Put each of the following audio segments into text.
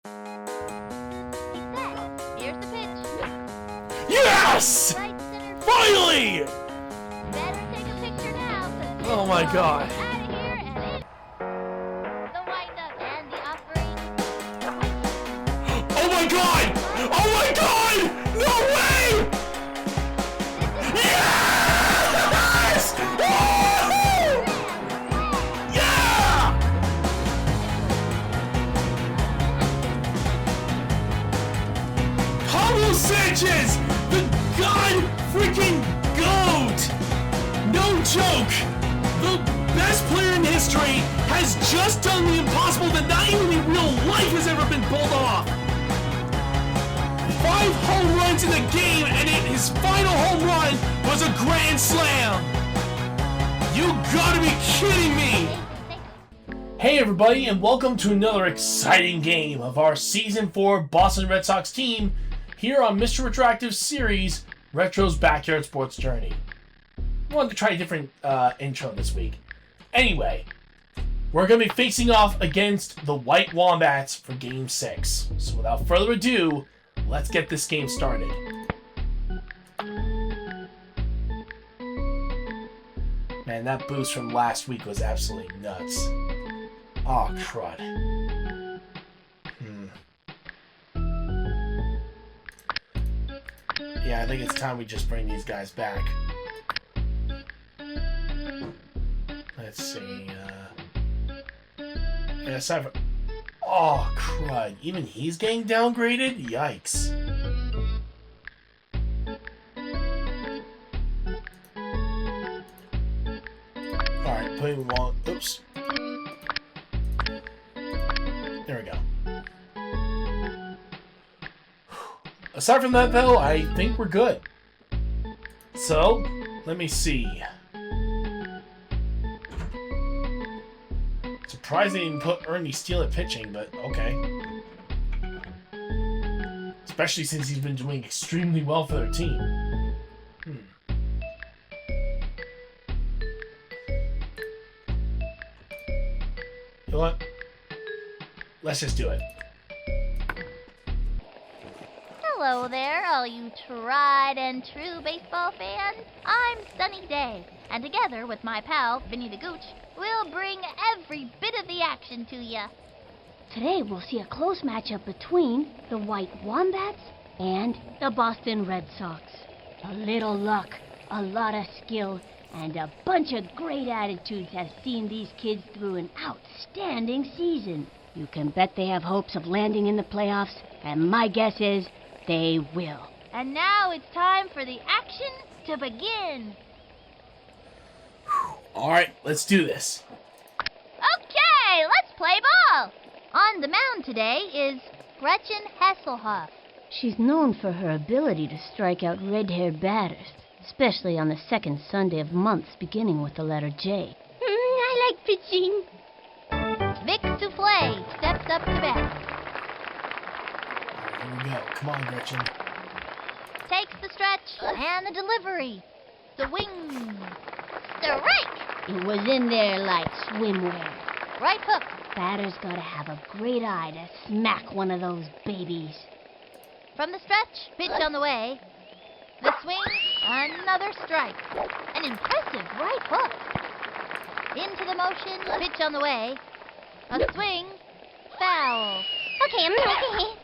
Here's the pitch. Yes! Right center. Finally! Better take a picture now. Oh my God. Out of here and in. The windup and the operator. Oh my God! Oh my God! No way! Yes! Woo! Yeah! Pablo Sanchez, the god freaking GOAT! No joke! The best player in history has just done the impossible that not even in real life has ever been pulled off. 5 home runs in the game, and his final home run was a grand slam. You gotta be kidding me! Hey everybody, and welcome to another exciting game of our Season 4 Boston Red Sox team here on Mr. Retroactive's series, Retro's Backyard Sports Journey. I wanted to try a different intro this week. Anyway, we're going to be facing off against the White Wombats for Game 6. So without further ado, let's get this game started. Man, that boost from last week was absolutely nuts. Oh, crud. Yeah, I think it's time we just bring these guys back. Let's see, yeah, aside from... Oh, crud. Even he's getting downgraded? Yikes. Alright, putting one... Oops. There we go. Aside from that, though, I think we're good. So, let me see. Surprised they didn't put Ernie Steele at pitching, but okay. Especially since he's been doing extremely well for their team. You know what? Let's just do it. Hello there, all you tried and true baseball fans. I'm Sunny Day, and together with my pal, Vinny the Gooch, we'll bring every bit of the action to ya. Today we'll see a close matchup between the White Wombats and the Boston Red Sox. A little luck, a lot of skill, and a bunch of great attitudes have seen these kids through an outstanding season. You can bet they have hopes of landing in the playoffs, and my guess is they will. And now it's time for the action to begin. Alright, let's do this. Okay, let's play ball. On the mound today is Gretchen Hasselhoff. She's known for her ability to strike out red-haired batters, especially on the second Sunday of months beginning with the letter J. I like pitching. Vic Souffle steps up to bat. Here we go. Come on, Gretchen. Takes the stretch and the delivery. Swing. Strike. It was in there like swimwear. Right hook. Batter's gotta have a great eye to smack one of those babies. From the stretch, pitch on the way. The swing, another strike. An impressive right hook. Into the motion, pitch on the way. A swing, foul. Okay, I'm okay.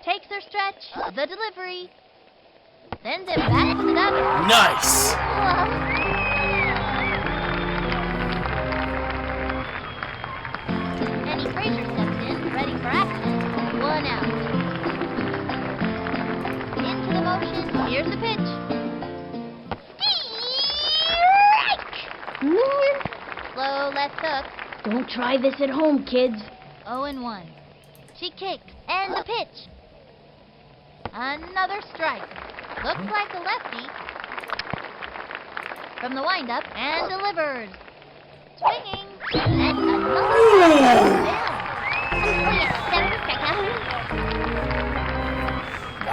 Takes her stretch, the delivery. Sends it back to the dugout. Nice! Penny Frazier steps in, ready for action. 1 out. Into the motion, here's the pitch. Strike! Slow left hook. Don't try this at home, kids. 0-1. She kicks, and the pitch. Another strike. Looks like a lefty. From the windup, and delivers. Swinging, and another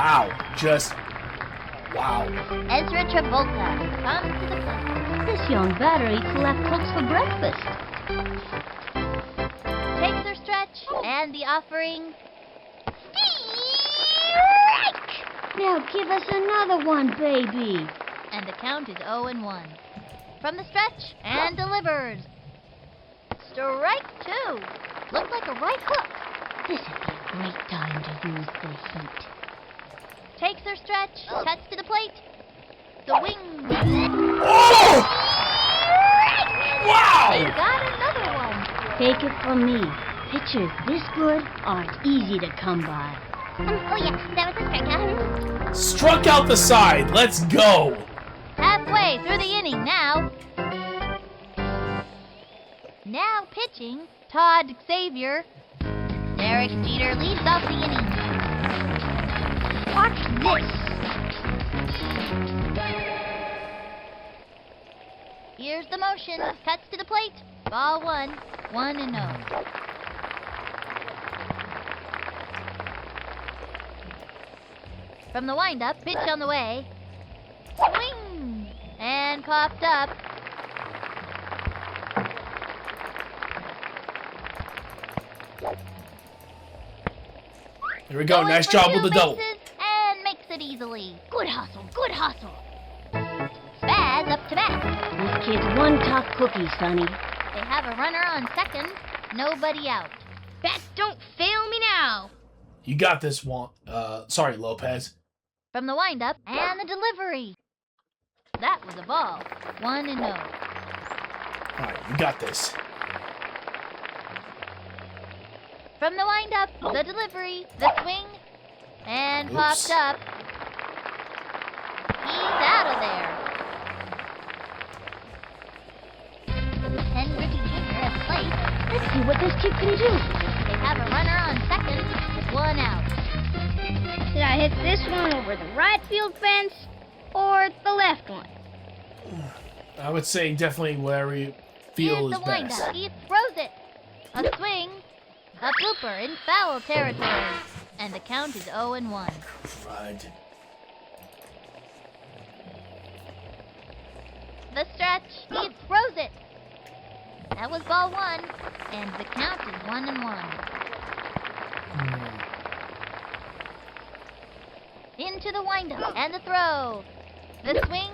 Wow. Just... wow. Ezra Travolta comes to the plate. This young batter eats left hooks for breakfast. Takes her stretch, stretch and the offering. Strike! Now give us another one, baby. And the count is 0-1. From the stretch and delivered. Strike 2. Looked like a right hook. This'd be a great time to use the heat. Takes her stretch, cuts to the plate. The wing. Oh! Wow! They got another one. Take it from me. Pitchers this good aren't easy to come by. Oh yeah, that was a strikeout. Struck out the side. Let's go. Halfway through the inning now. Now pitching, Todd Xavier. Derek Jeter leads off the inning. Watch this. Here's the motion. Cuts to the plate. Ball 1. 1-0. From the windup, pitch on the way. Swing! And popped up. Here we go. Going Nice for job two with the double. bases and makes it easily. Good hustle, good hustle. Spaz up to bat. This kid's one tough cookie, Sonny. They have a runner on second, nobody out. Bat don't fail me now. You got this one. Sorry, Lopez. From the windup and the delivery. That was a ball. 1-0. All right, you got this. From the windup, the delivery, the swing, and Oops. popped up. He's out of there. Henry Jr. at plate. Let's see what this kid can do. They have a runner on second, 1 out. Did I hit this one over the right field fence or the left one? I would say definitely where you feel Here's is the windup. best. He throws it. A swing, a blooper in foul territory, and the count is 0-1. Right. The stretch, he throws it. That was ball 1, and the count is 1-1. Into the windup and the throw. The swing,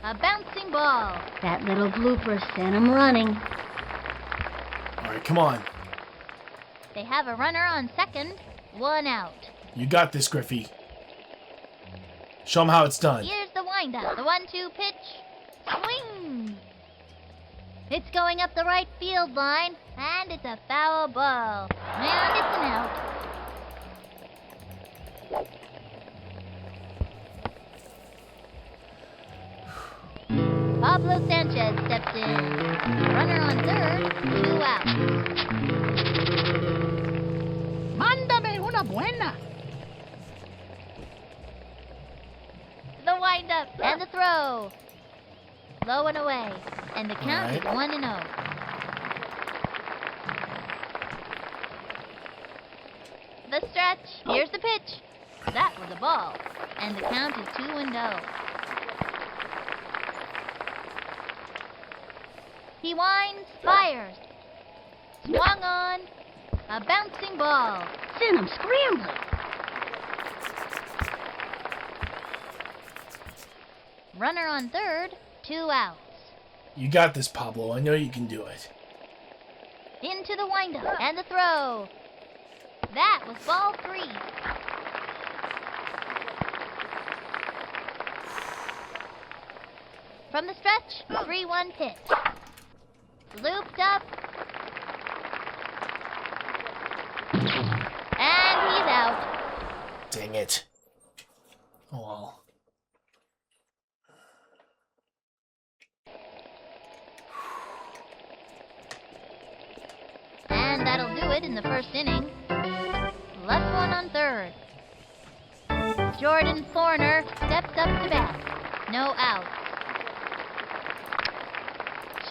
a bouncing ball. That little blooper sent him running. All right, come on. They have a runner on second, 1 out. You got this, Griffey. Show them how it's done. Here's the windup, the 1-2 pitch. Swing! It's going up the right field line, and it's a foul ball. And it's an out. Pablo Sanchez steps in. Runner on third, 2 outs. Mándame una buena. The windup and the throw. Low and away. And the count is 1-0. The stretch. Here's the pitch. That was a ball. And the count is 2-0. He winds, fires. Swung on. A bouncing ball. Sent him scrambling. Runner on third, 2 outs. You got this, Pablo. I know you can do it. Into the windup and the throw. That was ball 3. From the stretch, 3-1 pitch. Looped up. And he's out. Dang it. Oh, well. And that'll do it in the first inning. Left one on third. Jordan Thorner steps up to bat. No outs.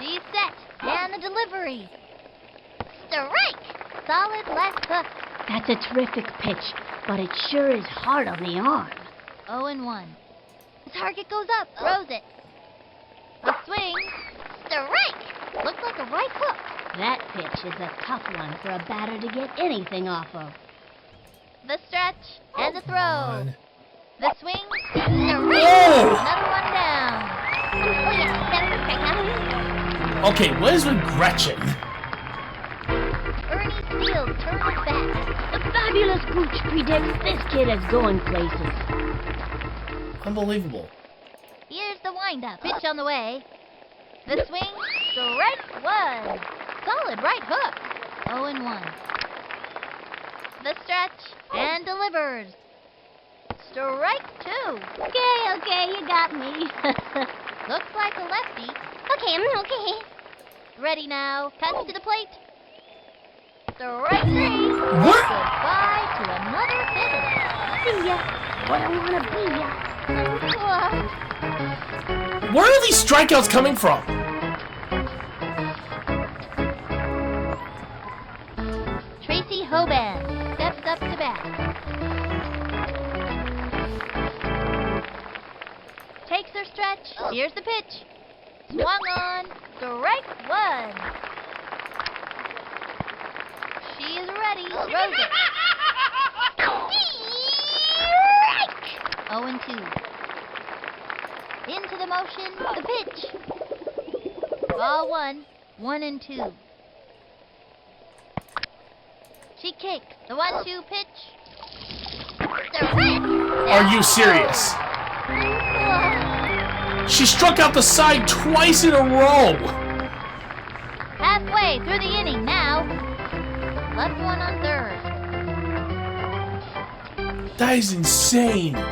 She's set. And the delivery. Strike! Solid left hook. That's a terrific pitch, but it sure is hard on the arm. 0-1. The target goes up. Throws it. A swing. Strike! Looks like a right hook. That pitch is a tough one for a batter to get anything off of. The stretch and the Come throw. on. The swing. The ring. Oh! Another one down. Oh, yeah, better pick up. Okay, what is with Gretchen? Ernie's field turns back. The fabulous Gooch predicts this kid is going places. Unbelievable. Here's the windup. Pitch on the way. The swing. Strike one. Solid right hook. 0-1. The stretch and delivers. Strike two. Okay, you got me. Looks like a lefty. Okay. Ready now. Cuts to the plate. Strike three. What? Goodbye to another hitter. See ya. What I wanna be ya. Where are these strikeouts coming from? Tracy Hoban steps up to bat. Takes her stretch. Here's the pitch. Swung on. Strike one. She is ready. Throws it. 0-2. Into the motion. The pitch. Ball one. 1-2. She kicks. The 1-2 pitch. Are you serious? She struck out the side twice in a row. Halfway through the inning now. Left one on third. That is insane. We've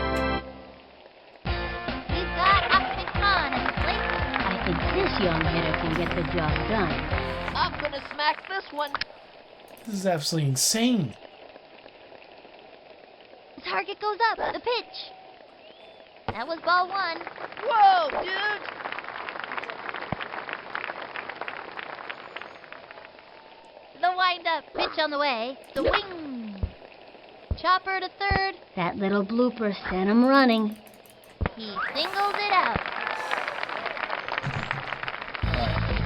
got Ahmed Khan in the plate. I think this young hitter can get the job done. I'm gonna smack this one. This is absolutely insane. The target goes up. The pitch. That was ball one. Whoa, dude! The windup. Pitch on the way. The wing. Chopper to third. That little blooper sent him running. He singles it out.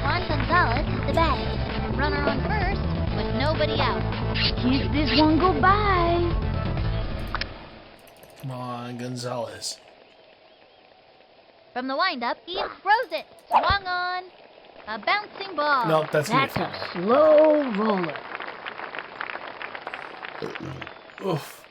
Juan Gonzalez is the batter. Runner on first with nobody out. Keep this one go by. Come on, Gonzalez. From the windup, he throws it. Swung on. A bouncing ball. Nope, that's me. That's a slow roller. Oof.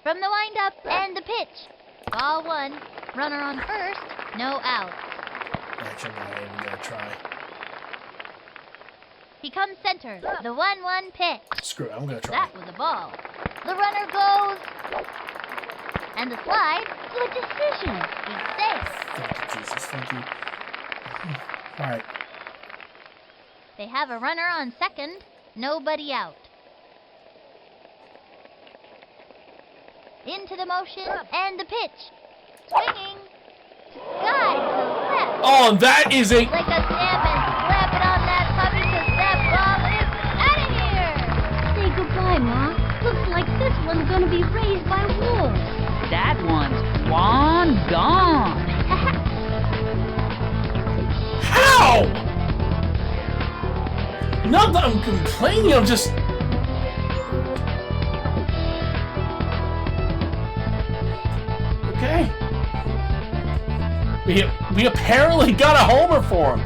From the windup and the pitch. Ball one. Runner on first. No out. Actually, I'm not even gonna try. He comes center. The 1-1 pitch. Screw it, I'm gonna try. That was a ball. The runner goes. And the slide. Good decision. He's safe. Thank you, Jesus. Thank you. Alright. They have a runner on second. Nobody out. Into the motion and the pitch. Swinging. Sky to the left. Oh, and that is a... Like a stamp and slap it on that puppy because that ball is out of here. Say goodbye, Ma. Looks like this one's gonna be raised by wolves. That one's gone. How? Not that I'm complaining, I'm just... Okay. We apparently got a homer for him.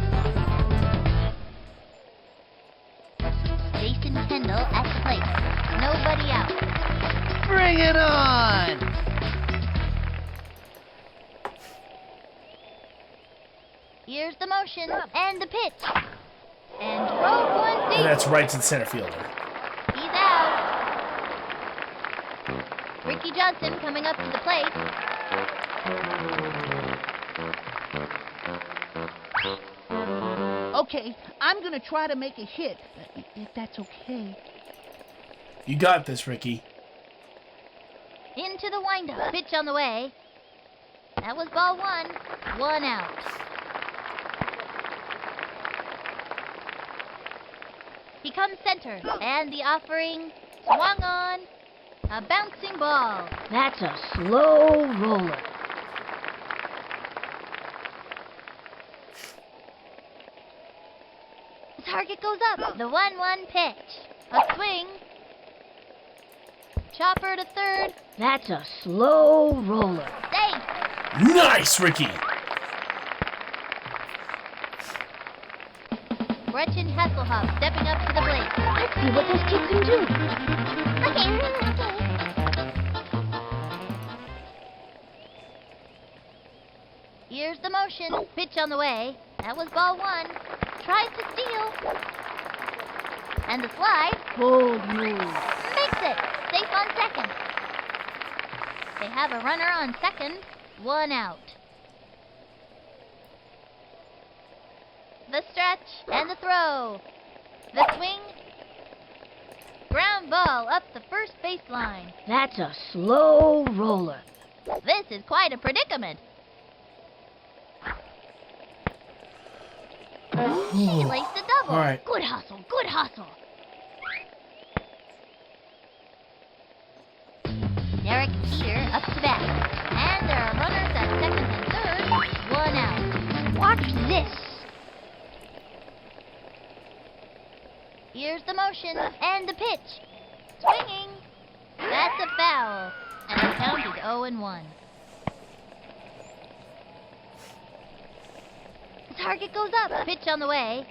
Jason Kendall at the plate. Nobody out. Bring it on! Here's the motion and the pitch. And throw one deep. And that's right to the center fielder. He's out. Ricky Johnson coming up to the plate. Okay, I'm gonna try to make a hit, if that's okay. You got this, Ricky. Into the windup. Pitch on the way. That was ball one. One out. He comes center. And the offering swung on. A bouncing ball. That's a slow roller. Target goes up. The 1-1 pitch. A swing. Chopper to third. That's a slow roller. Safe. Nice, Ricky. Gretchen Hasselhoff stepping up to the plate. Let's see what this kid can do. Okay. Here's the motion. Pitch on the way. That was ball 1. Tries to steal. And the slide. Bold move. Makes it. Safe on second. They have a runner on second. 1 out. The stretch and the throw. The swing. Ground ball up the first baseline. That's a slow roller. This is quite a predicament. He laced a double. All right. Good hustle, good hustle. Derek Peter up to bat. And there are runners at second and third. 1 out. Watch this. Here's the motion and the pitch. Swinging. That's a foul. And the count is 0-1. The target goes up. Pitch on the way.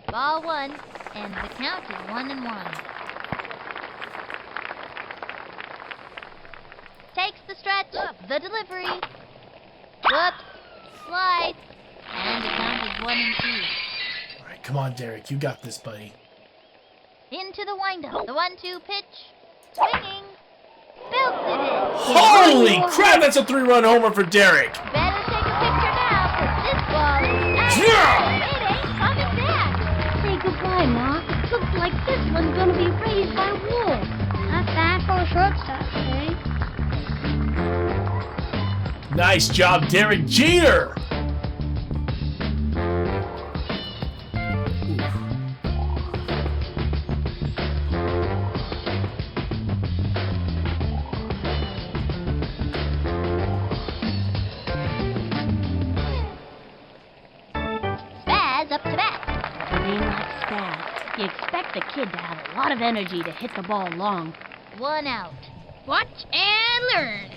Ball 1. And the count is 1-1. Takes the stretch. The delivery. Whoops. Slide. And the count is 1-2. All right, come on, Derek. You got this, buddy. Into the windup. The 1-2 pitch. Swinging. Belts it in. Holy crap, that's a 3-run homer for Derek. Better take a picture now, 'cause this ball is out. Yeah. It ain't coming back. Say goodbye, Ma. Looks like this one's gonna be raised by wolves. Not bad for a shortstop, eh? Nice job, Derek Jeter. Spaz up to bat. With a name like Spaz, you expect the kid to have a lot of energy to hit the ball long. 1 out. Watch and learn.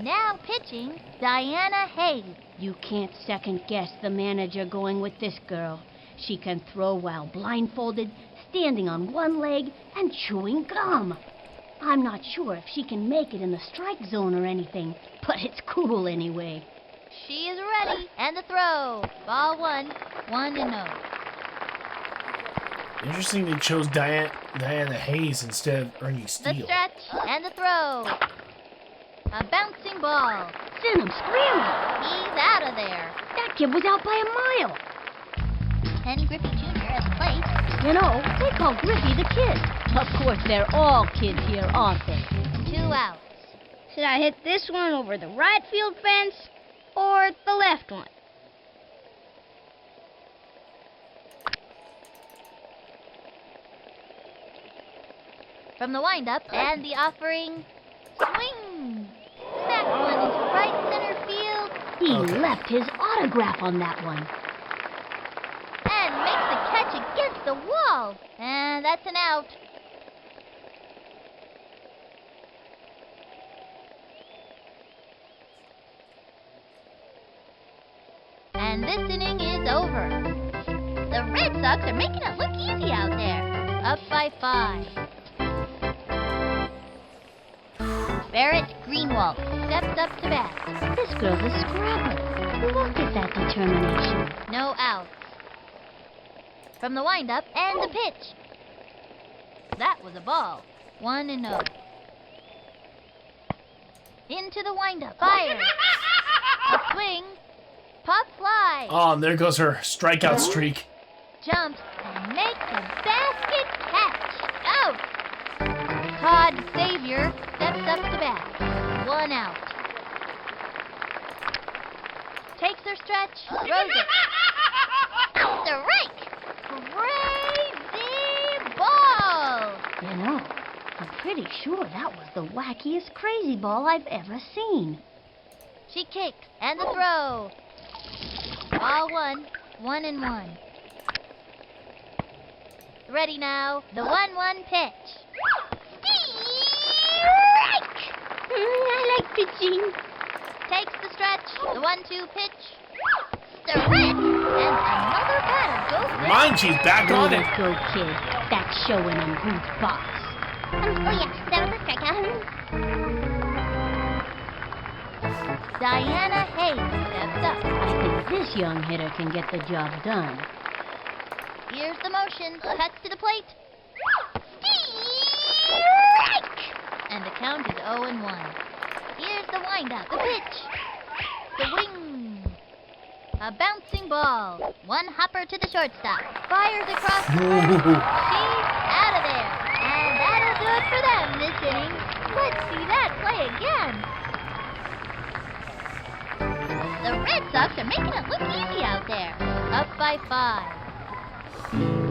Now pitching, Diana Hayes. You can't second guess the manager going with this girl. She can throw while blindfolded, standing on one leg, and chewing gum. I'm not sure if she can make it in the strike zone or anything, but it's cool anyway. She is ready. And the throw. Ball 1. 1-0. Interesting they chose Diana Hayes instead of Ernie The Steele. stretch and the throw. A bouncing ball. Send him scrambling. He's out of there. That kid was out by a mile. Ken Griffey Jr. at the plate. You know, they call Griffey the kid. Of course, they're all kids here, aren't they? 2 outs. Should I hit this one over the right field fence or the left one? From the windup and the offering. Swing. Smack one into right center field. He Okay. left his autograph on that one. And makes the catch against the wall. And that's an out. And this inning is over. The Red Sox are making it look easy out there. Up by 5. Barrett Greenwald steps up to bat. This girl's a scrapper. Look at that determination. No outs. From the windup and the pitch. That was a ball. 1-0. Into the windup. Fire. A swing. Pop fly. Oh, and there goes her strikeout streak. Jumps and makes a basket catch. Out. Todd Savior steps up to bat. 1 out. Takes her stretch. Throws it. Strike. Crazy ball. You know, I'm pretty sure that was the wackiest crazy ball I've ever seen. She kicks and the throw. Ball 1. 1-1. Ready now. The 1-1 pitch. Strike! I like pitching. Takes the stretch. The 1-2 pitch. Strike! And another batter goes there. Mind she's back on it. Go, kid. Back showing him who's boss. Oh yeah, that was a strikeout. Diana Hayes steps up. I think this young hitter can get the job done. Here's the motion. Cuts to the plate. Strike! And the count is 0-1. Here's the windup. The pitch. The wing. A bouncing ball. One hopper to the shortstop. Fires across the plate. She's out of there. And that'll do it for them this inning. Let's see that play again. The Red Sox are making it look easy out there. Up by 5.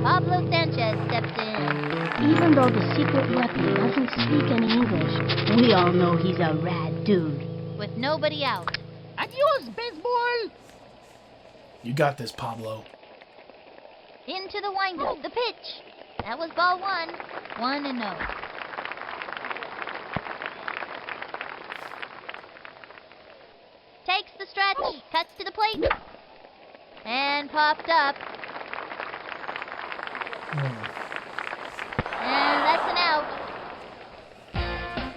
Pablo Sanchez steps in. Even though the secret weapon doesn't speak any English, we all know he's a rad dude. With nobody out. Adios, baseball. You got this, Pablo. Into the windup. The pitch. That was ball 1. 1-0. Takes the stretch. Cuts to the plate. And popped up. And that's an out.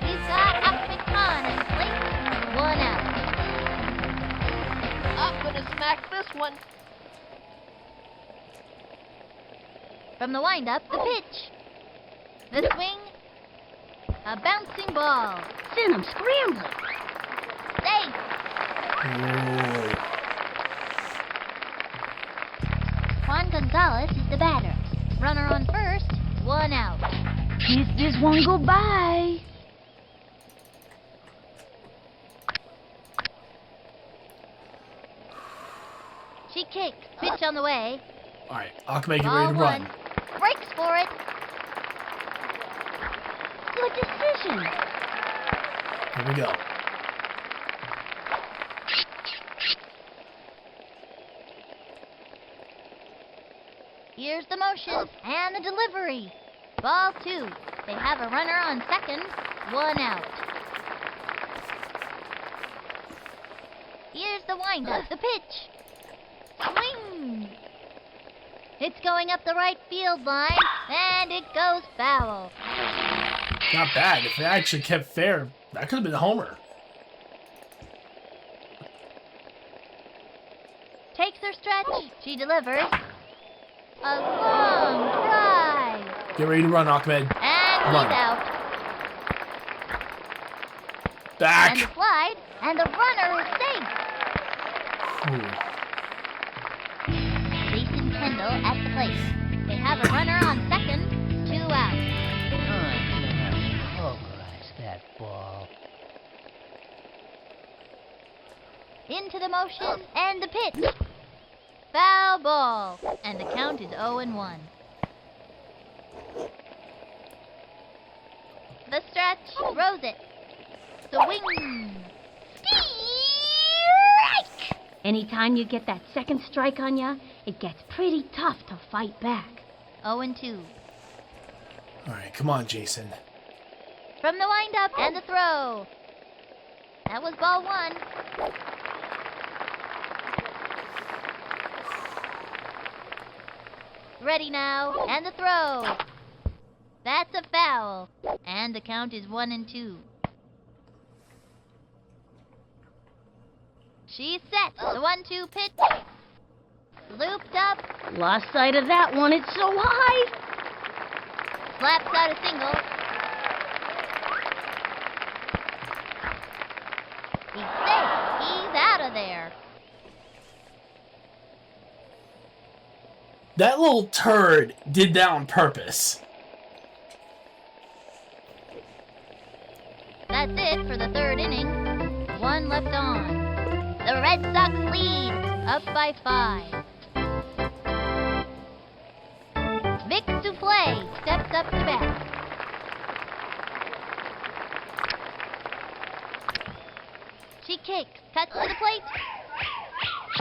He's got up McCon in plate. 1 out. I'm gonna smack this one. From the windup, the pitch. The swing. A bouncing ball. Send him scrambling. Safe. Juan Gonzalez is the batter. Runner on first. 1 out. Kiss this one goodbye. She kicks. Pitch on the way. All right, Akame, get Ball ready to 1. run. Breaks for it. Good decision. Here we go. Here's the motion and the delivery. Ball 2. They have a runner on second. 1 out. Here's the windup. The pitch. Swing. It's going up the right field line, and it goes foul. Not bad. If it actually kept fair, that could have been a homer. Takes her stretch. She delivers. A long drive. Get ready to run, Ahmed. And Run. he's out. And Back. the slide. And the runner is safe. Ooh. Jason Kendall at the plate. They have a runner on second. 2 out. Pulverize that ball. Into the motion. And the pitch. Foul ball. And the count is 0-1. The stretch. Throws it. The wing. Strike! Anytime you get that second strike on ya, it gets pretty tough to fight back. 0-2. All right, come on, Jason. From the windup and the throw. That was ball 1. Ready now, and the throw. That's a foul. And the count is 1-2. She's set. The 1-2 pitch. Looped up. Lost sight of that one, it's so high. Slaps out a single. He's safe. He's out of there. That little turd did that on purpose. That's it for the 3rd inning. 1 left on. The Red Sox lead, up by 5. Vic Souffle steps up to bat. She kicks, cuts to the plate.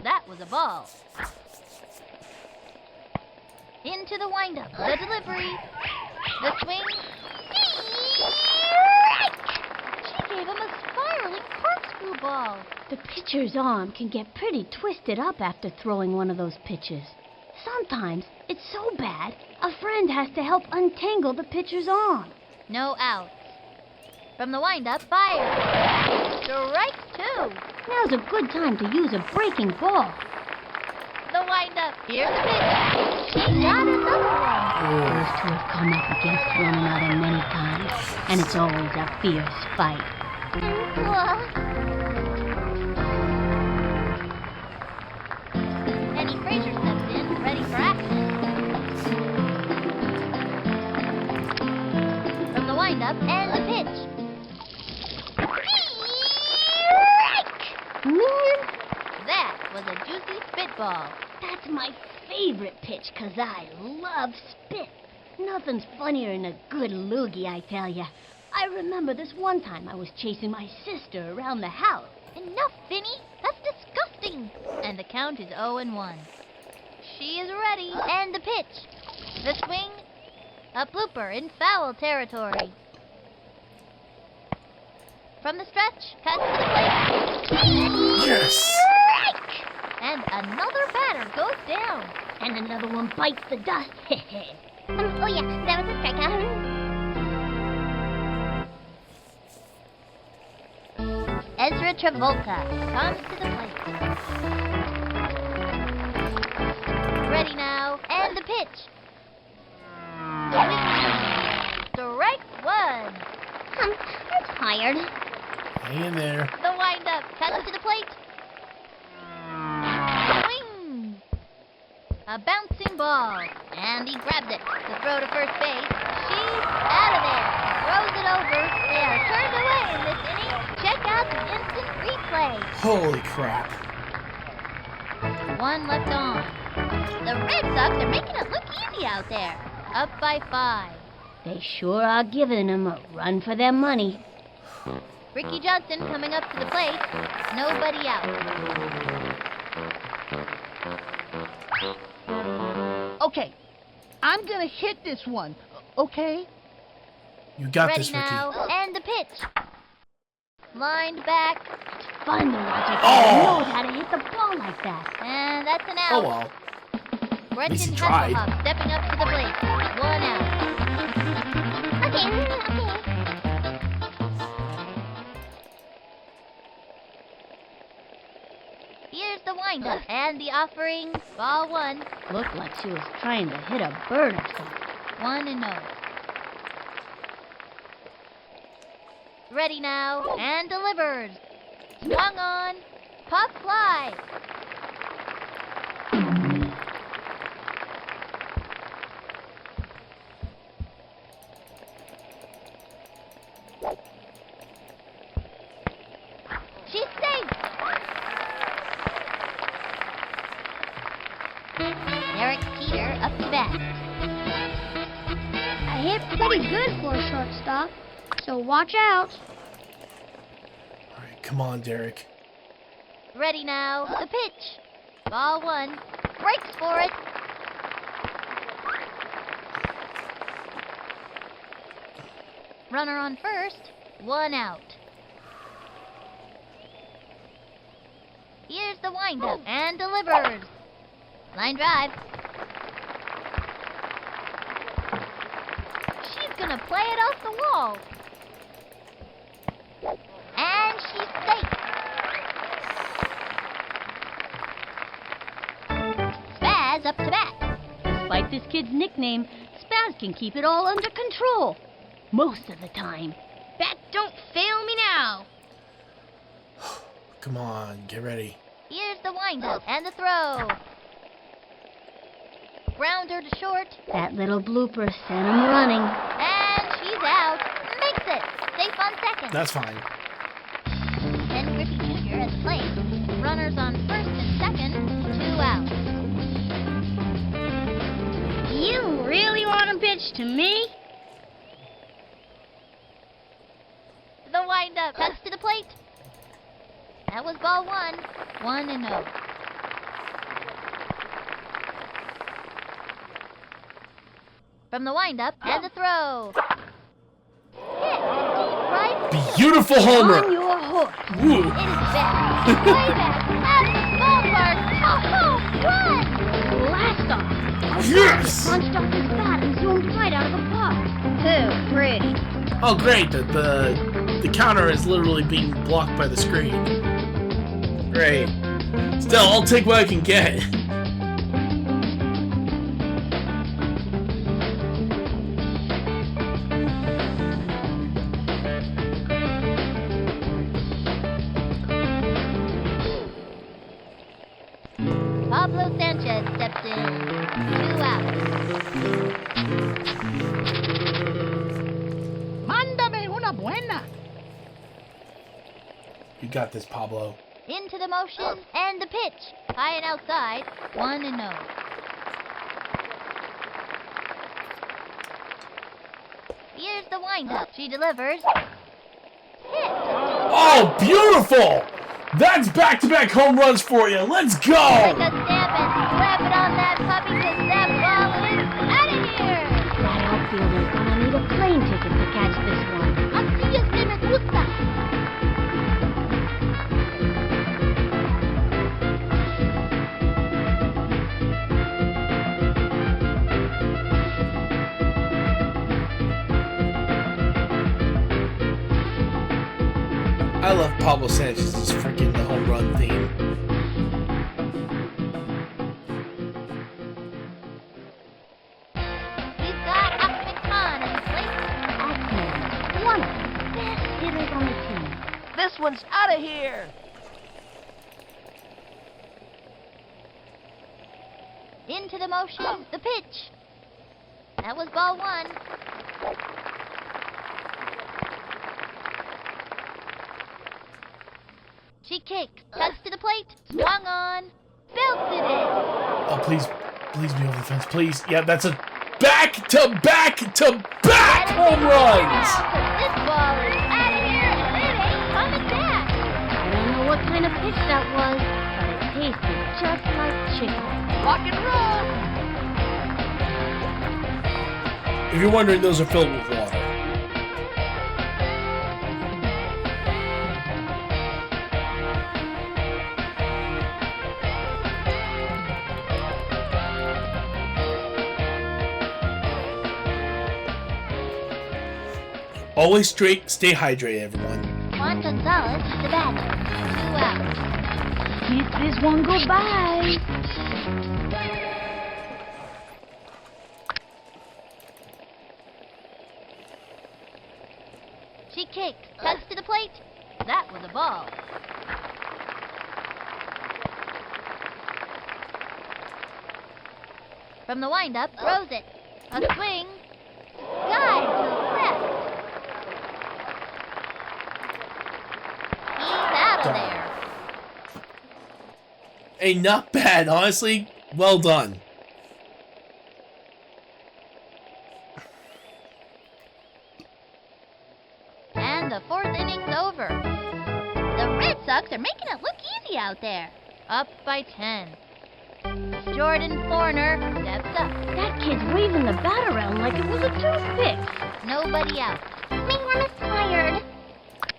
That was a ball. Into the windup. The delivery. The swing. She gave him a spiraling corkscrew ball. The pitcher's arm can get pretty twisted up after throwing one of those pitches. Sometimes it's so bad, a friend has to help untangle the pitcher's arm. No outs. From the windup, fire. Strike 2. Now's a good time to use a breaking ball. The windup. Here's the pitch. She got another one. Those two have come up against one another many times, and it's always a fierce fight. Penny Fraser steps in, ready for action. From the windup and the pitch. Man, That was a juicy spitball. that's my favorite pitch, 'cause I love spit. Nothing's funnier than a good loogie, I tell ya. I remember this one time I was chasing my sister around the house. Enough, Finny. That's disgusting. And the count is 0-1. She is ready. And the pitch. The swing. A blooper in foul territory. From the stretch, cut to the plate. Yes! And another batter goes down. And another one bites the dust. Oh yeah, that was a strikeout. Ezra Travolta comes to the plate. Ready now, and the pitch. Swing. Strike 1. I'm tired. Hang in there. The windup, cut to the plate. Swing. A bouncing ball, and he grabs it to throw to first base. She's out of there. Throws it over. They are turned away in this inning. Check out the instant replay. Holy crap. One left on. The Red Sox are making it look easy out there. Up by 5. They sure are giving them a run for their money. Ricky Johnson coming up to the plate. Nobody out. Okay, I'm gonna hit this one. Okay? You got Ready this, Ricky. now, and the pitch. Lined back, Fun to watch a Oh. guy knows how to hit the ball like that. and that's an out. Oh well. Brendan he tried. Hasselhoff stepping up to the plate. 1 out. Okay. Here's the windup and the offering. Ball 1. Looked like she was trying to hit a bird or something. 1-0. Ready now, and delivers. Swung on. Pop fly. She's safe. Derek Teeter up to bat. I hit pretty good for a shortstop, so watch out. All right, come on, Derek. Ready now, the pitch. Ball 1. Breaks for it. Runner on first. 1 out. Here's the windup and delivers. Line drive. She's gonna play it off the wall. And she's safe. Spaz up to bat. Despite this kid's nickname, Spaz can keep it all under control. Most of the time. Bat don't fail me now. Come on, get ready. Here's the windup and the throw. Grounder to short. That little blooper sent him running. And she's out. Makes it. Safe on second. That's fine. Ken Griffey Jr. at the plate. Runners on first and second. 2 outs. You really want to pitch to me? The windup. Cuts to the plate. That was ball 1. 1-0. From the windup and the throw. Hit deep right field. Beautiful On homer. your hook. Ooh. It is back. Way back at the ballpark. Oh, run! Blast off. Yes! Punched off his bat and zoomed right out of the park. Too pretty. Oh, great. The counter is literally being blocked by the screen. Great. Still, I'll take what I can get. Pablo Sanchez steps in. 2 outs. Mándame una buena. You got this, Pablo. Into the motion and the pitch. High and outside. 1-0. Here's the windup. She delivers. Hit. Oh, beautiful! That's back-to-back home runs for you. Let's Take go! a stamp and slap it on that puppy because that ball is out of here. That outfielder's gonna need a plane ticket to catch this one. Así es que me gusta. I love Pablo Sanchez's freaking home run theme. We've got Ahmed Khan in the plate. Ahmed, one of the best hitters on the team. This one's out of here. Into the motion, the pitch. That was ball 1. She kicks, cuts to the plate, swung on, belted it. Oh, please be over the fence, please. Yeah, that's a back-to-back home runs! This ball is out of here and it ain't coming back. I don't know what kind of pitch that was, but it tasted just like chicken. Rock and roll. If you're wondering, those are filled with water. Always stay hydrated, everyone. Juan Gonzalez, the batter. 2 outs. Kiss this one goodbye. She kicks, cuts to the plate. That was a ball. From the windup, throws it. A swing. Guide to the left. He's out of there. Hey, not bad, honestly. Well done. And the 4th inning's over. The Red Sox are making it look easy out there. Up by 10. Jordan Forner steps up. That kid's waving the bat around like it was a toothpick. Nobody out. My arm is tired.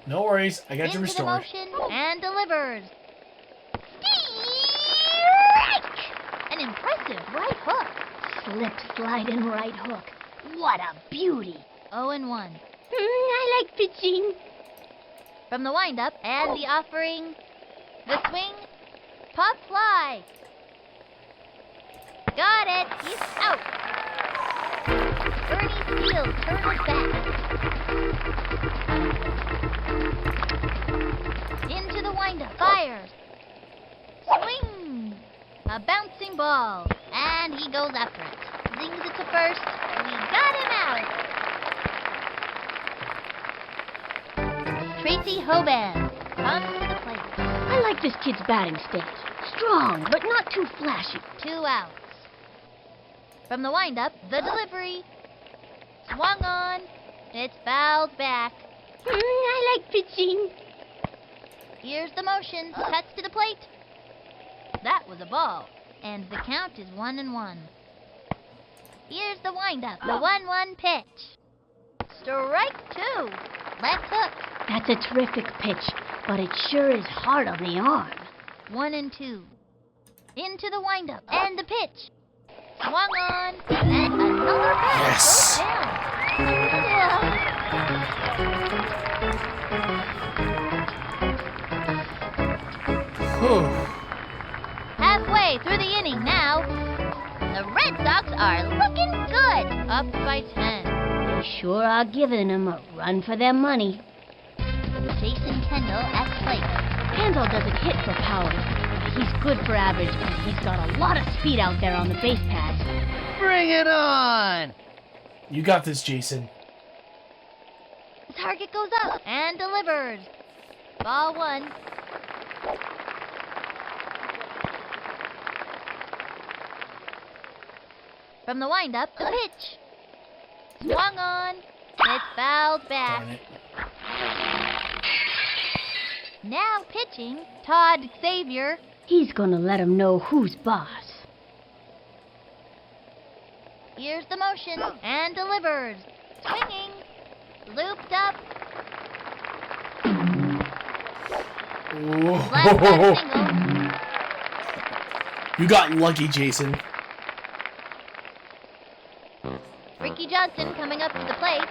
No worries, I got you Into the restored. motion and delivers. Strike! An impressive right hook. Slip sliding right hook. What a beauty. 0-1. I like pitching. From the windup and the offering. The swing. Pop fly. Got it. He's out. Ernie Steele turns back. Into the windup. Fires. Swing. A bouncing ball. And he goes after it. Zings it to first. We got him out. Tracy Hoban comes to the plate. I like this kid's batting stance. Strong, but not too flashy. 2 outs. From the windup, the delivery. Swung on. It's fouled back. I like pitching. Here's the motion. Cuts to the plate. That was a ball. And the count is 1-1. Here's the windup. The 1-1 pitch. Strike 2. Left hook. That's a terrific pitch, but it sure is hard on the arm. 1-2. Into the windup and the pitch. Swung on and another batter Yes. goes down. Whew. Halfway through the inning now. The Red Sox are looking good. Up by 10. They sure are giving them a run for their money. Jason Kendall at plate. Kendall doesn't hit for power. He's good for average, and he's got a lot of speed out there on the base paths. Bring it on! You got this, Jason. The target goes up and delivers. Ball 1. From the windup, the pitch. Swung on. It's fouled back. Darn it. Now pitching, Todd Xavier. He's gonna let him know who's boss. Here's the motion and delivers. Swinging. Looped up. Last Whoa. single. You got lucky, Jason. Ricky Johnson coming up to the plate.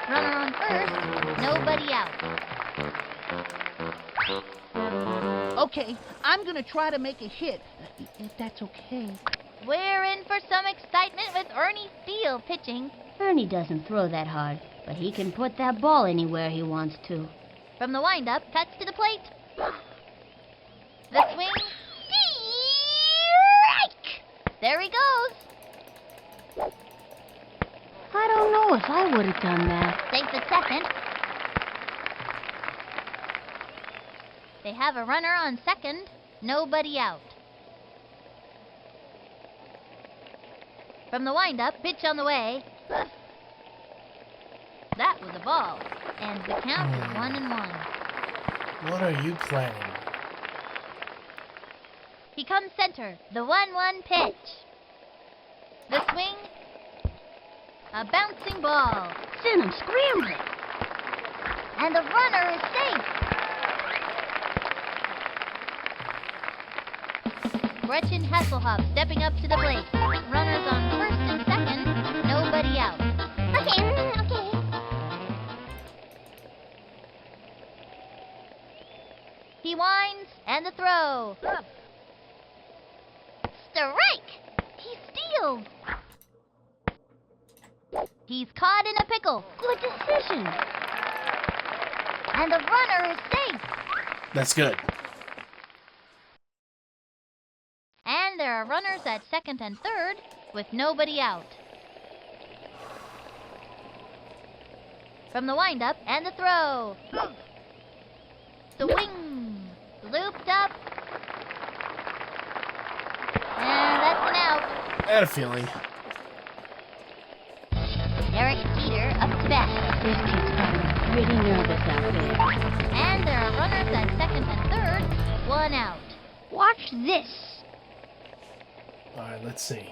Runner on first. Nobody out. Okay, I'm gonna try to make a hit, if that's okay. We're in for some excitement with Ernie Steele pitching. Ernie doesn't throw that hard, but he can put that ball anywhere he wants to. From the windup, cuts to the plate. The swing. Strike! There he goes. I don't know if I would have done that. Safe at second. They have a runner on second. Nobody out. From the windup, pitch on the way. That was a ball. And the count is 1-1. What are you planning? He comes center. The 1-1 pitch. The swing. A bouncing ball. Send him scrambling. And the runner is safe. Gretchen Hasselhoff stepping up to the plate. Runners on first and second. Nobody out. Okay. He winds and the throw. Strike! He steals. He's caught in a pickle. Good decision. And the runner is safe. That's good. And there are runners at second and third with nobody out. From the windup and the throw. The wing. Looped up. And that's an out. I had a feeling. Eric Peter up to bat. This kid's probably pretty nervous out there. And there are runners at second and third. One out. Watch this. All right, let's see.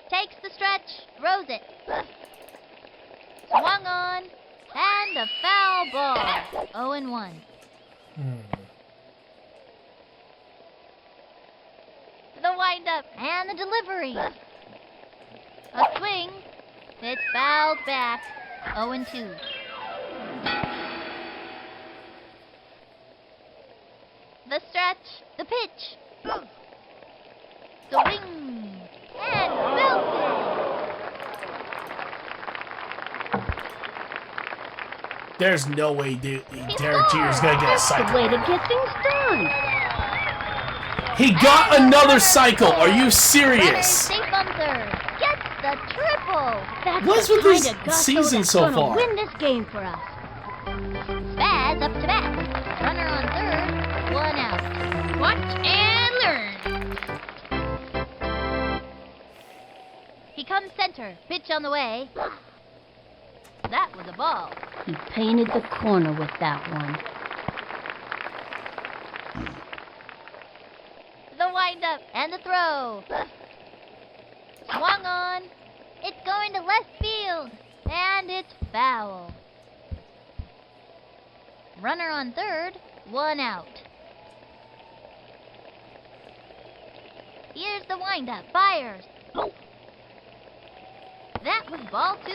Takes the stretch. Throws it. Swung on. And a foul ball. 0-1. The windup and the delivery. A swing. It's fouled back. 0-2. The stretch. The pitch. The wing. And belted. There's no way Derek Jeter's gonna get a That's the cycle. way to get things done. He got another cycle. Are you Runner serious? safe on third. Gets the triple. That's What's the with this kind of gusto season that's so gonna far? win this game for us. Spaz up to bat. Runner on third. One out. Watch and learn. He comes center. Pitch on the way. That was a ball. He painted the corner with that one. The windup and the throw. Swung on. going to left field, and it's foul. Runner on third, 1 out. Here's the windup, fires. That was ball 2.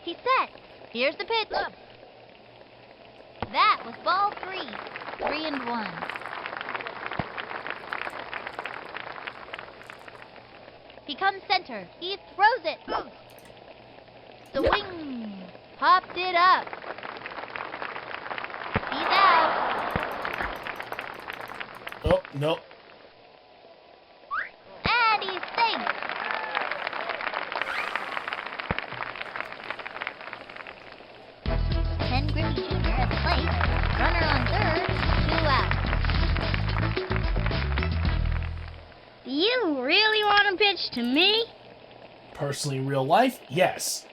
He sets. Here's the pitch. That was ball 3. 3-1. He comes center. He throws it. The wing popped it up. He's out. Oh, no. And he's safe. Ken Griffey Jr. at the plate. Runner on third. 2 out. Do you really want to pitch to me? Personally, in real life, yes.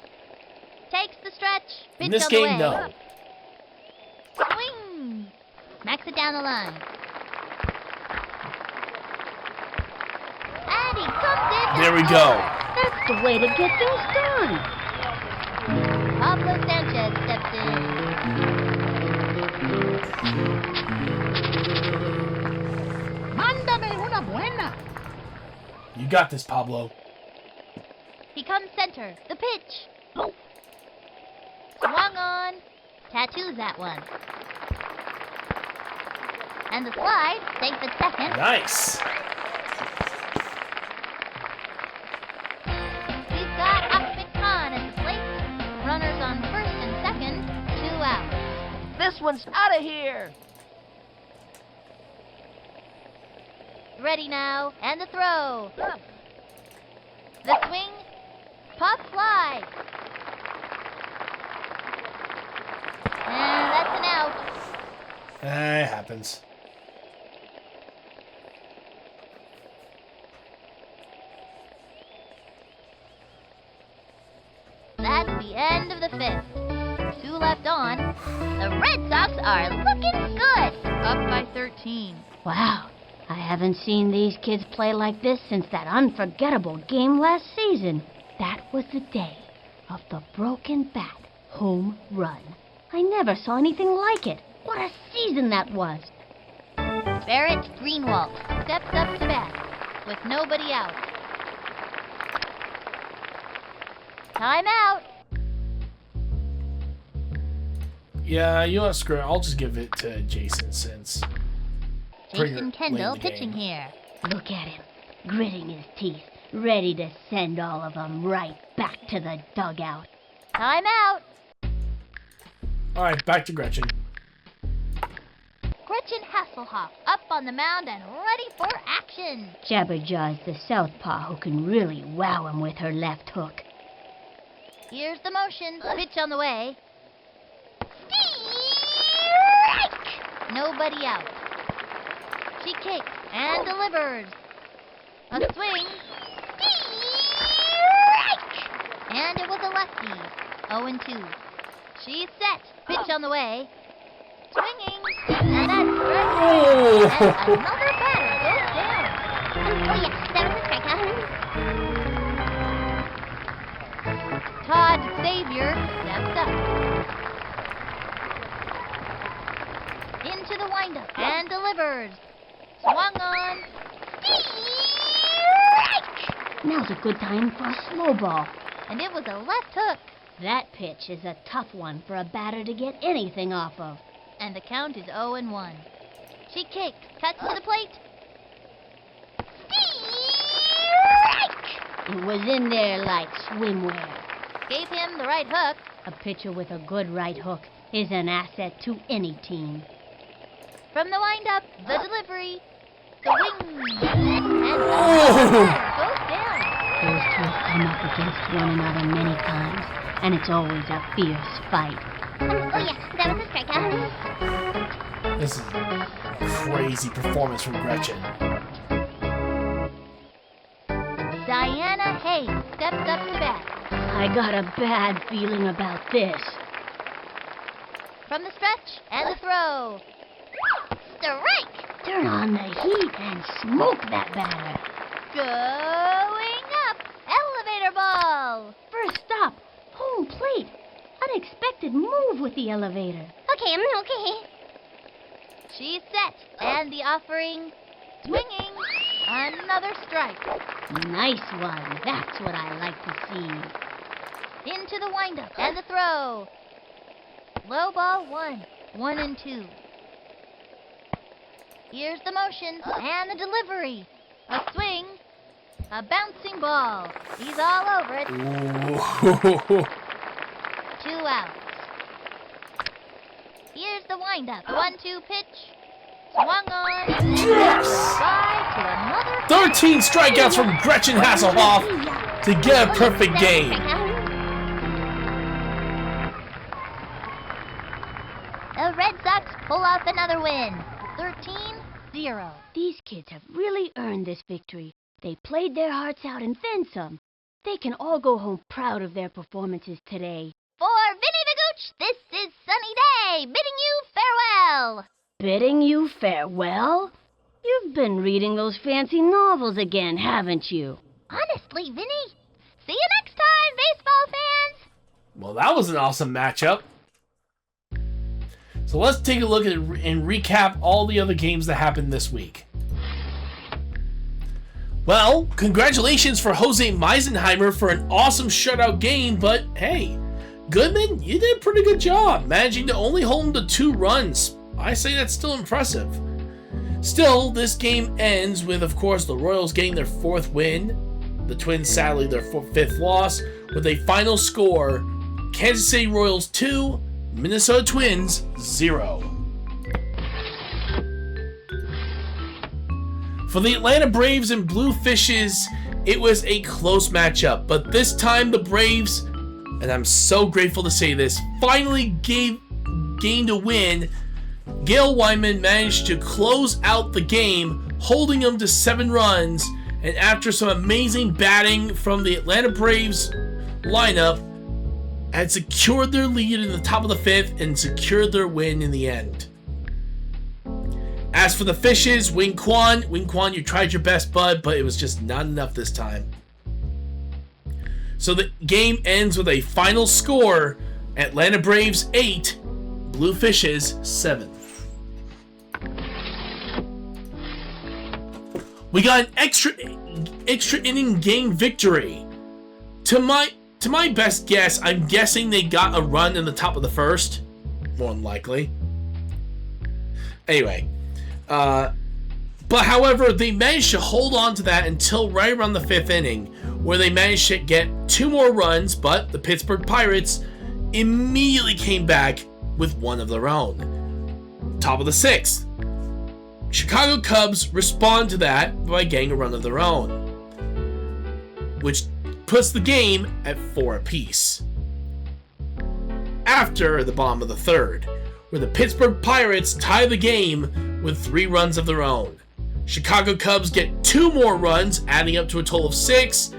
Takes the stretch. Pitch In this on the game, way. no. Swing. Smacks it down the line. And he comes in. There we go. That's the way to get things done. Pablo Sanchez steps in. Mándame una buena. You got this, Pablo. He comes center. The pitch. Swung on. Tattoos that one. And the slide. Safe at second. Nice. He's got Ahmed Khan at the plate. Runners on first and second. 2 out. This one's out of here. Ready now. And the throw. The swing. Pop fly. And that's an out. It happens. That's the end of the 5th. 2 left on. The Red Sox are looking good. Up by 13. Wow, I haven't seen these kids play like this since that unforgettable game last season. That was the day of the broken bat home run. I never saw anything like it. What a season that was. Barrett Greenwald steps up to bat with nobody out. Time out. Yeah, you know what, screw it. I'll just give it to Jason since. Jason late in Kendall the pitching game. here. Look at him, gritting his teeth, ready to send all of them right back to the dugout. Time out. All right, back to Gretchen. Gretchen Hasselhoff up on the mound and ready for action. Jabberjaw's the southpaw who can really wow him with her left hook. Here's the motion. Pitch on the way. Strike! Nobody out. She kicks and delivers. A swing. Strike! And it was a lefty. 0-2. She's set. Pitch on the way. Swinging. And that's strike. Oh! And another batter goes down. Oh, yeah. That was a strikeout. Todd Xavier steps up. Into the windup and delivers. Swung on. Strike! Now's a good time for a slow ball. And it was a left hook. That pitch is a tough one for a batter to get anything off of. And the count is 0-1. She kicks, cuts to the plate. Strike! It was in there like swimwear. Gave him the right hook. A pitcher with a good right hook is an asset to any team. From the windup, the delivery, the wing, and the batter goes down. Those two have come up against one another many times, and it's always a fierce fight. Oh yeah, that was a strikeout. This is a crazy performance from Gretchen. Diana Hayes steps up to bat. I got a bad feeling about this. From the stretch and the throw. Strike! Turn on the heat and smoke that batter. Going up. Elevator ball. First stop, home plate. Unexpected move with the elevator. Okay, okay. She's set. And the offering. Swinging. Another strike. Nice one. That's what I like to see. Into the windup. And the throw. Low ball 1. 1 and 2. Here's the motion. And the delivery. A swing. A bouncing ball. He's all over it. Ooh. 2 outs. Here's the windup. 1-2 pitch. Swung on. Yes! Bye to another 13 strikeouts from Gretchen Hasselhoff to get a perfect game. The Red Sox pull off another win. 13-0. These kids have really earned this victory. They played their hearts out and then some. They can all go home proud of their performances today. For Vinny the Gooch, this is Sunny Day, bidding you farewell. Bidding you farewell? You've been reading those fancy novels again, haven't you? Honestly, Vinny, see you next time, baseball fans. Well, that was an awesome matchup. So let's take a look at and recap all the other games that happened this week. Well, congratulations for Jose Meisenheimer for an awesome shutout game, but hey, Goodman, you did a pretty good job, managing to only hold him to 2 runs. I say that's still impressive. Still, this game ends with, of course, the Royals getting their 4th win, the Twins sadly their 5th loss, with a final score, Kansas City Royals 2, Minnesota Twins 0. For the Atlanta Braves and Blue Fishes, it was a close matchup, but this time the Braves, and I'm so grateful to say this, finally gained a win. Gail Wyman managed to close out the game, holding them to 7 runs, and after some amazing batting from the Atlanta Braves lineup, had secured their lead in the top of the 5th and secured their win in the end. As for the Fishes, Wing Kwan, you tried your best, bud, but it was just not enough this time. So the game ends with a final score, Atlanta Braves 8, Blue Fishes 7. We got an extra inning game victory. To my best guess, I'm guessing they got a run in the top of the 1st. More than likely. Anyway. But however, they managed to hold on to that until right around the 5th inning, where they managed to get 2 more runs, but the Pittsburgh Pirates immediately came back with 1 of their own. Top of the 6th. Chicago Cubs respond to that by getting a run of their own, which puts the game at 4 apiece. After the bottom of the 3rd, where the Pittsburgh Pirates tie the game with 3 runs of their own. Chicago Cubs get 2 more runs, adding up to a total of 6,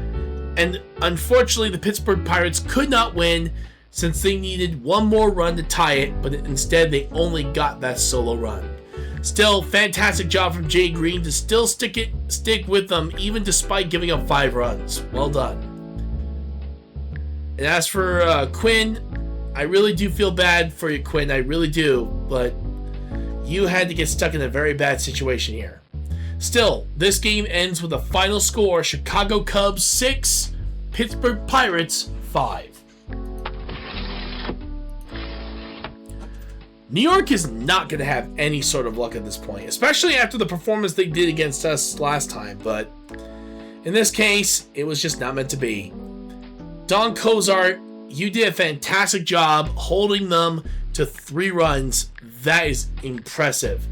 and unfortunately the Pittsburgh Pirates could not win since they needed 1 more run to tie it, but instead they only got that solo run. Still, fantastic job from Jay Green to still stick with them even despite giving up 5 runs. Well done. And as for Quinn, I really do feel bad for you, Quinn. I really do, but you had to get stuck in a very bad situation here. Still, this game ends with a final score, Chicago Cubs 6, Pittsburgh Pirates 5. New York is not going to have any sort of luck at this point, especially after the performance they did against us last time, but in this case, it was just not meant to be. Don Cozart, you did a fantastic job holding them to 3 runs. That is impressive.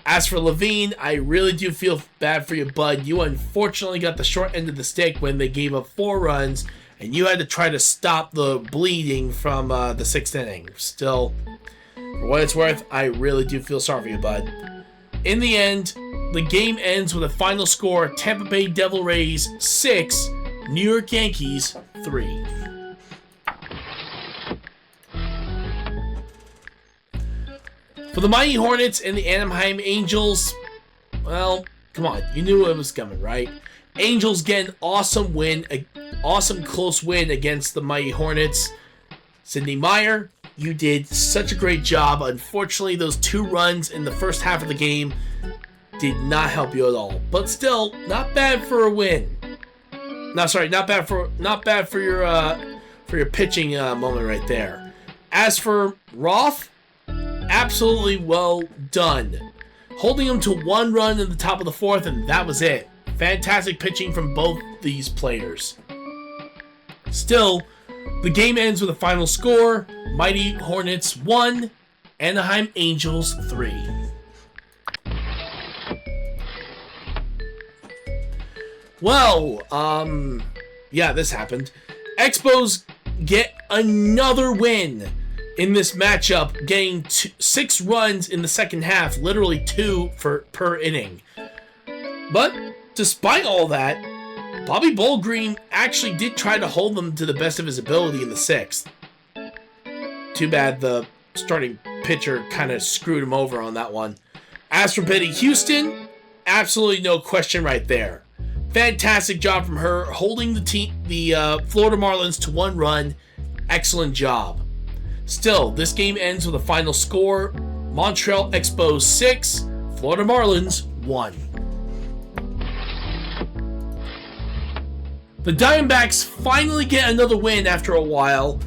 As for Levine, I really do feel bad for you, bud. You unfortunately got the short end of the stick when they gave up 4 runs, and you had to try to stop the bleeding from the 6th inning. Still, for what it's worth, I really do feel sorry for you, bud. In the end, the game ends with a final score, Tampa Bay Devil Rays 6, New York Yankees 3. For the Mighty Hornets and the Anaheim Angels, Well, come on. You knew it was coming, right? Angels get an awesome win, an awesome close win against the Mighty Hornets. Sydney Meyer, you did such a great job. Unfortunately, those 2 runs in the first half of the game did not help you at all. But still, not bad for a win. No, sorry, not bad for your pitching moment right there. As for Roth, absolutely well done. Holding him to 1 run in the top of the 4th, and that was it. Fantastic pitching from both these players. Still, the game ends with a final score. Mighty Hornets 1, Anaheim Angels 3. Well, yeah, this happened. Expos get another win in this matchup, getting 6 runs in the second half, literally 2 per inning. But despite all that, Bobby Bowlgreen actually did try to hold them to the best of his ability in the 6th. Too bad the starting pitcher kind of screwed him over on that one. As for Betty Houston, absolutely no question right there. Fantastic job from her, holding the Florida Marlins to 1 run. Excellent job. Still, this game ends with a final score. Montreal Expos 6, Florida Marlins 1. The Diamondbacks finally get another win after a while,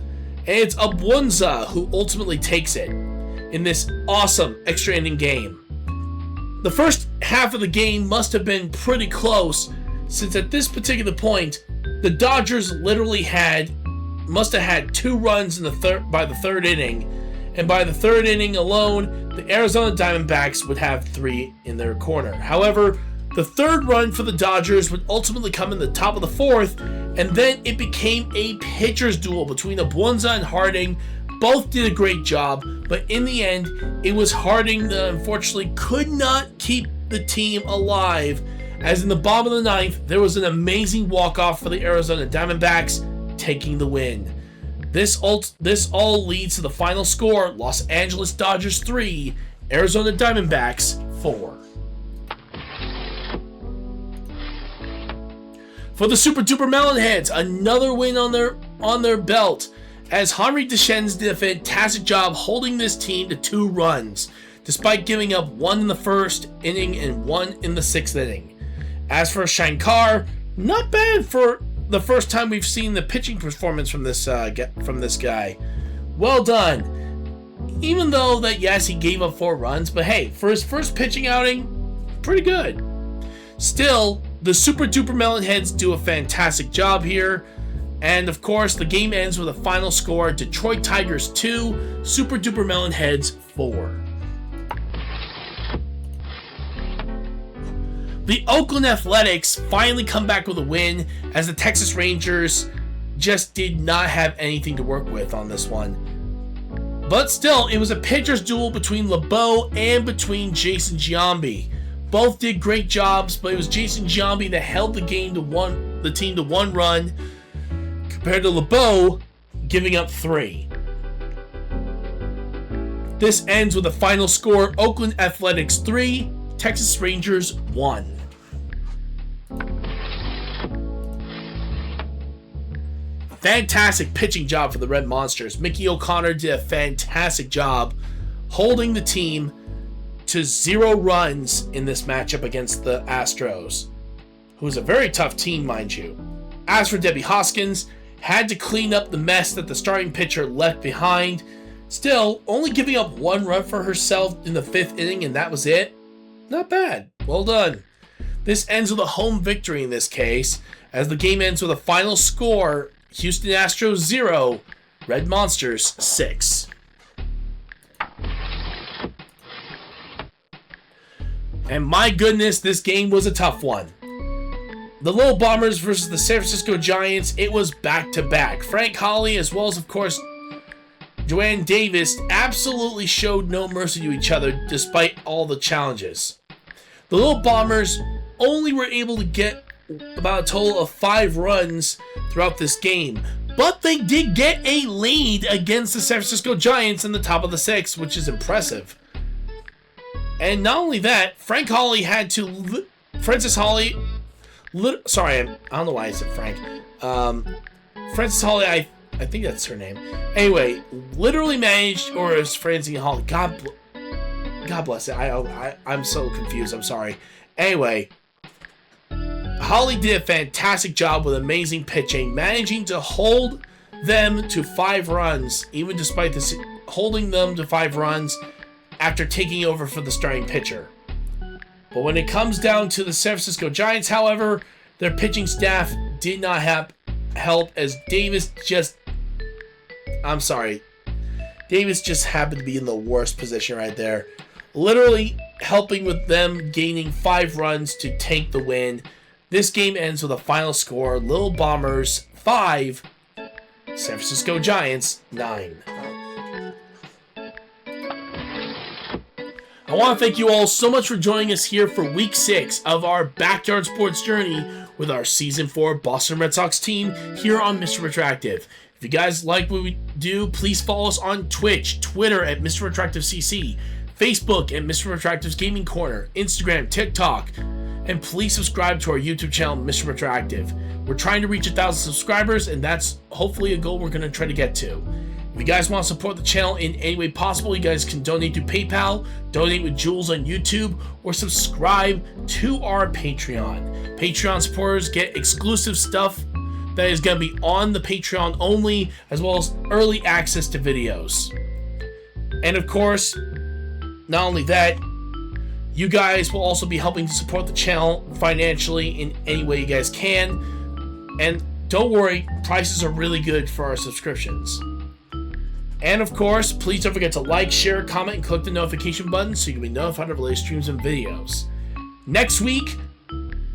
and it's Abunza who ultimately takes it in this awesome extra inning game. The first half of the game must have been pretty close, since at this particular point, the Dodgers literally must have had 2 runs in by the 3rd inning, and by the 3rd inning alone, the Arizona Diamondbacks would have 3 in their corner. However, the 3rd run for the Dodgers would ultimately come in the top of the 4th, and then it became a pitcher's duel between Abunza and Harding. Both did a great job, but in the end, it was Harding that unfortunately could not keep the team alive, as in the bottom of the 9th, there was an amazing walk-off for the Arizona Diamondbacks, taking the win. This all leads to the final score, Los Angeles Dodgers 3, Arizona Diamondbacks 4. For the Super Duper Melonheads, another win on their belt, as Henry Deschennes did a fantastic job holding this team to 2 runs, despite giving up 1 in the 1st inning and 1 in the 6th inning. As for Shankar, not bad for the first time we've seen the pitching performance from this guy. Well done. Even though that, yes, he gave up 4 runs, but hey, for his first pitching outing, pretty good. Still, the Super Duper Melonheads do a fantastic job here. And of course, the game ends with a final score, Detroit Tigers 2, Super Duper Melonheads 4. The Oakland Athletics finally come back with a win, as the Texas Rangers just did not have anything to work with on this one. But still, it was a pitcher's duel between LeBeau and between Jason Giambi. Both did great jobs, but it was Jason Giambi that held the team to 1 run, compared to LeBeau giving up 3. This ends with a final score, Oakland Athletics 3, Texas Rangers 1. Fantastic pitching job for the Red Monsters. Mickey O'Connor did a fantastic job holding the team to 0 runs in this matchup against the Astros, who is a very tough team, mind you. As for Debbie Hoskins, had to clean up the mess that the starting pitcher left behind. Still, only giving up 1 run for herself in the 5th inning, and that was it. Not bad. Well done. This ends with a home victory in this case, as the game ends with a final score, Houston Astros 0, Red Monsters 6. And my goodness, this game was a tough one. The Little Bombers versus the San Francisco Giants, it was back-to-back. Frank Holly, as well as, of course, Joanne Davis, absolutely showed no mercy to each other despite all the challenges. The Little Bombers only were able to get about a total of 5 runs throughout this game, but they did get a lead against the San Francisco Giants in the top of the 6th, which is impressive. And not only that, Francis Holly, sorry, I don't know why I said Frank. Francis Holly, I think that's her name. Anyway, literally managed, or is Francine Holly? God bless it. I'm so confused. I'm sorry. Anyway, Holly did a fantastic job with amazing pitching, managing to hold them to 5 runs, even despite this, holding them to 5 runs after taking over for the starting pitcher. But when it comes down to the San Francisco Giants, however, their pitching staff did not have help, as Davis just happened to be in the worst position right there, literally helping with them gaining 5 runs to take the win. This game ends with a final score: Little Bombers 5, San Francisco Giants 9. I want to thank you all so much for joining us here for Week 6 of our Backyard Sports Journey with our Season 4 Boston Red Sox team here on Mr. Retractive. If you guys like what we do, please follow us on Twitch, Twitter at Mr. Retractive CC, Facebook at Mr. Retractive's Gaming Corner, Instagram, TikTok, and please subscribe to our YouTube channel, Mr. Retractive. We're trying to reach 1,000 subscribers, and that's hopefully a goal we're going to try to get to. If you guys want to support the channel in any way possible, you guys can donate to PayPal, donate with Jules on YouTube, or subscribe to our Patreon. Patreon supporters get exclusive stuff that is going to be on the Patreon only, as well as early access to videos. And of course, not only that, you guys will also be helping to support the channel financially in any way you guys can. And don't worry, prices are really good for our subscriptions. And of course, please don't forget to like, share, comment, and click the notification button so you can be notified of latest streams and videos. Next week,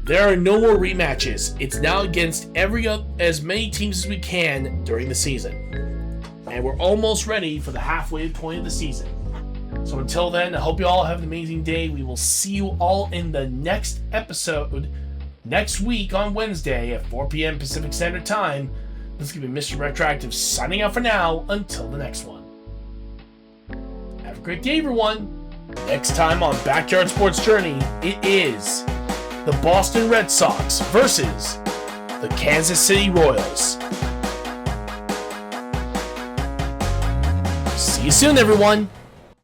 there are no more rematches. It's now against as many teams as we can during the season. And we're almost ready for the halfway point of the season. So until then, I hope you all have an amazing day. We will see you all in the next episode next week on Wednesday at 4 p.m. Pacific Standard Time. This is going to be Mr. Retractive signing out for now until the next one. Have a great day, everyone. Next time on Backyard Sports Journey, it is the Boston Red Sox versus the Kansas City Royals. See you soon, everyone.